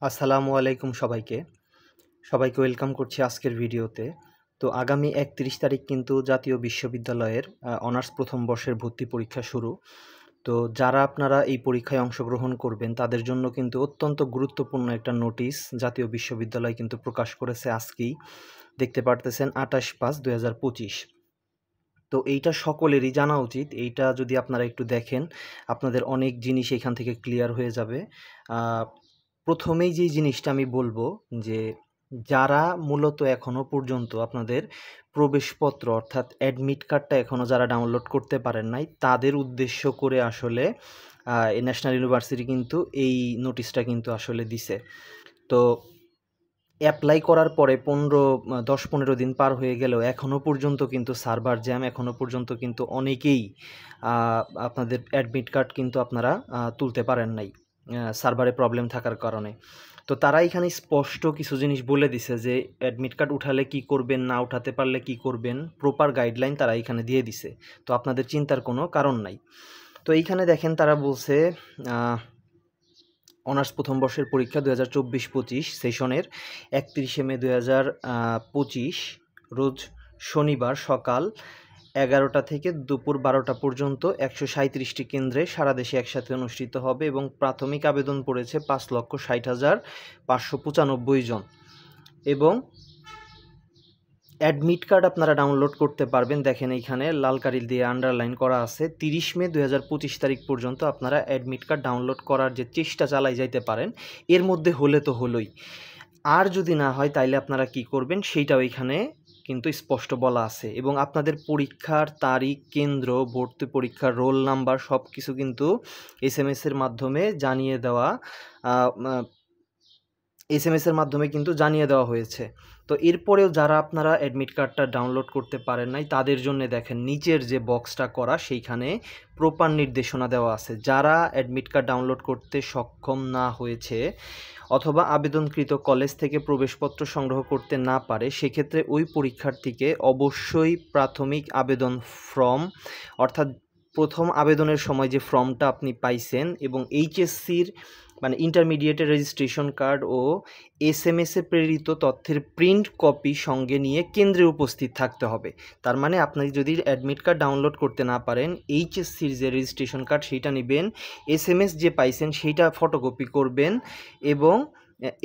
আসসালামু আলাইকুম সবাইকে ওয়েলকাম করছি আজকের ভিডিওতে। তো আগামী ৩১ তারিখ কিন্তু জাতীয় বিশ্ববিদ্যালয়ের অনার্স প্রথম বর্ষের ভর্তি পরীক্ষা শুরু। তো যারা আপনারা এই পরীক্ষায় অংশগ্রহণ করবেন তাদের জন্য কিন্তু অত্যন্ত গুরুত্বপূর্ণ একটা নোটিশ জাতীয় বিশ্ববিদ্যালয় কিন্তু প্রকাশ করেছে আজকেই। দেখতে পারতেছেন ২৮/৫/২০২৫। তো এইটা সকলেরই জানা উচিত। এইটা যদি আপনারা একটু দেখেন আপনাদের অনেক জিনিস এখান থেকে ক্লিয়ার হয়ে যাবে। প্রথমেই যে জিনিসটা আমি বলবো যে যারা মূলত এখনো পর্যন্ত আপনাদের প্রবেশপত্র অর্থাৎ অ্যাডমিট কার্ডটা এখনো যারা ডাউনলোড করতে পারেন নাই তাদের উদ্দেশ্য করে আসলে ন্যাশনাল ইউনিভার্সিটি কিন্তু এই নোটিশটা কিন্তু আসলে দিছে। তো অ্যাপ্লাই করার পরে ১০-১৫ দিন পার হয়ে গেলেও এখনও পর্যন্ত কিন্তু সার্ভার জ্যাম, এখনও পর্যন্ত কিন্তু অনেকেই আপনাদের অ্যাডমিট কার্ড কিন্তু আপনারা তুলতে পারেন নাই সার্ভারে প্রবলেম থাকার কারণে। তো তারা এখানে স্পষ্ট কিছু জিনিস বলে দিছে যে অ্যাডমিট কার্ড উঠালে কি করবেন, না উঠাতে পারলে কি করবেন, প্রপার গাইডলাইন তারা এখানে দিয়ে দিছে। তো আপনাদের চিন্তার কোনো কারণ নাই। তো এইখানে দেখেন তারা বলছে অনার্স প্রথম বর্ষের পরীক্ষা ২০২৪-২৫ সেশনের ৩১শে মে ২০২৫ রোজ শনিবার সকাল ১১টা থেকে দুপুর ১২টা পর্যন্ত ১৩৭টি কেন্দ্রে সারা দেশে একসাথে অনুষ্ঠিত হবে এবং প্রাথমিক আবেদন পড়েছে ৫,৬০,৫৯৫ জন এবং অ্যাডমিট কার্ড আপনারা ডাউনলোড করতে পারবেন। দেখেন এইখানে লাল কালি দিয়ে আন্ডারলাইন করা আছে ৩০ মে ২০২৫ তারিখ পর্যন্ত আপনারা অ্যাডমিট কার্ড ডাউনলোড করার যে চেষ্টা চালাই যাইতে পারেন, এর মধ্যে হলে তো হলোই, আর যদি না হয় তাইলে আপনারা কি করবেন সেইটাও এখানে কিন্তু স্পষ্ট বলা আছে এবং আপনাদের পরীক্ষার তারিখ, কেন্দ্র, ভর্তি পরীক্ষার রোল নাম্বার সব কিছু কিন্তু এসএমএসের মাধ্যমে জানিয়ে দেওয়া হয়েছে। তো এরপরেও যারা আপনারা অ্যাডমিট কার্ডটা ডাউনলোড করতে পারেন নাই তাদের জন্য দেখেন নিচের যে বক্সটা করা সেইখানে প্রপার নির্দেশনা দেওয়া আছে। যারা অ্যাডমিট কার্ড ডাউনলোড করতে সক্ষম না হয়েছে অথবা আবেদনকৃত কলেজ থেকে প্রবেশপত্র সংগ্রহ করতে না পারে সেক্ষেত্রে ওই পরীক্ষার্থীকে অবশ্যই প্রাথমিক আবেদন ফর্ম অর্থাৎ প্রথম আবেদনের সময় যে ফর্মটা আপনি পাইছেন এবং এইচএসসির মানে ইন্টারমিডিয়েটের রেজিস্ট্রেশন কার্ড ও এসএমএসে প্রেরিত তথ্যের প্রিন্ট কপি সঙ্গে নিয়ে কেন্দ্রে উপস্থিত থাকতে হবে। তার মানে আপনি যদি অ্যাডমিট কার্ড ডাউনলোড করতে না পারেন, এইচএসসির যে রেজিস্ট্রেশন কার্ড সেইটা নেবেন, এসএমএস যে পাইছেন সেইটা ফটোকপি করবেন এবং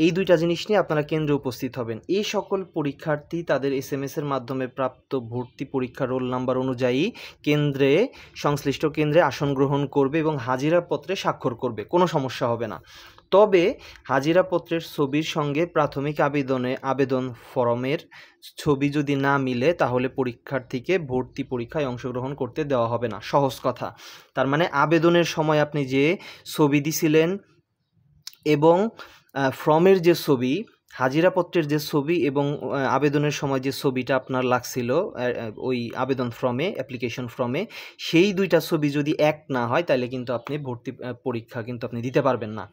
এই দুইটা জিনিস নিয়ে আপনারা কেন্দ্রে উপস্থিত হবেন। এই সকল পরীক্ষার্থী তাদের এসএমএসের মাধ্যমে প্রাপ্ত ভর্তি পরীক্ষা রোল নাম্বার অনুযায়ী সংশ্লিষ্ট কেন্দ্রে আসন গ্রহণ করবে এবং হাজিরাপত্রে স্বাক্ষর করবে, কোনো সমস্যা হবে না। তবে হাজিরাপত্রের ছবির সঙ্গে প্রাথমিক আবেদন ফরমের ছবি যদি না মিলে তাহলে পরীক্ষার্থীকে ভর্তি পরীক্ষায় অংশগ্রহণ করতে দেওয়া হবে না। সহজ কথা, তার মানে আবেদনের সময় আপনি যে ছবি দিছিলেন এবং ফর্মের যে ছবি, হাজিরাপত্রের যে ছবি এবং আবেদনের সময় যে ছবিটা আপনার লাগছিল ওই আবেদন ফর্মে, অ্যাপ্লিকেশন ফর্মে, সেই দুইটা ছবি যদি এক না হয় তাহলে কিন্তু আপনি ভর্তি পরীক্ষা কিন্তু আপনি দিতে পারবেন না।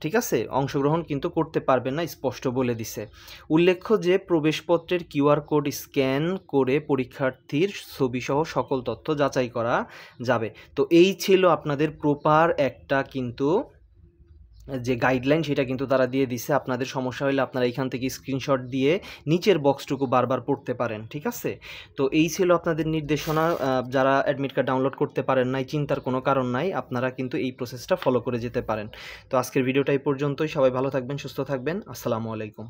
ঠিক আছে, অংশগ্রহণ কিন্তু করতে পারবেন না, স্পষ্ট বলে দিছে। উল্লেখ্য যে প্রবেশপত্রের কিউআর কোড স্ক্যান করে পরীক্ষার্থীর ছবিসহ সকল তথ্য যাচাই করা যাবে। তো এই ছিল আপনাদের প্রপার একটা কিন্তু যে গাইডলাইন সেটা কিন্তু তারা দিয়ে দিছে। আপনাদের সমস্যা হলে আপনারা এখান থেকে স্ক্রিনশট দিয়ে নিচের বক্সটুকু বারবার পড়তে পারেন। ঠিক আছে, তো এই ছিল আপনাদের নির্দেশনা। যারা অ্যাডমিট কার্ড ডাউনলোড করতে পারেন নাই চিন্তার কোনো কারণ নাই, আপনারা কিন্তু এই প্রসেসটা ফলো করে যেতে পারেন। তো আজকের ভিডিওটা এই পর্যন্তই। সবাই ভালো থাকবেন, সুস্থ থাকবেন। আসসালামু আলাইকুম।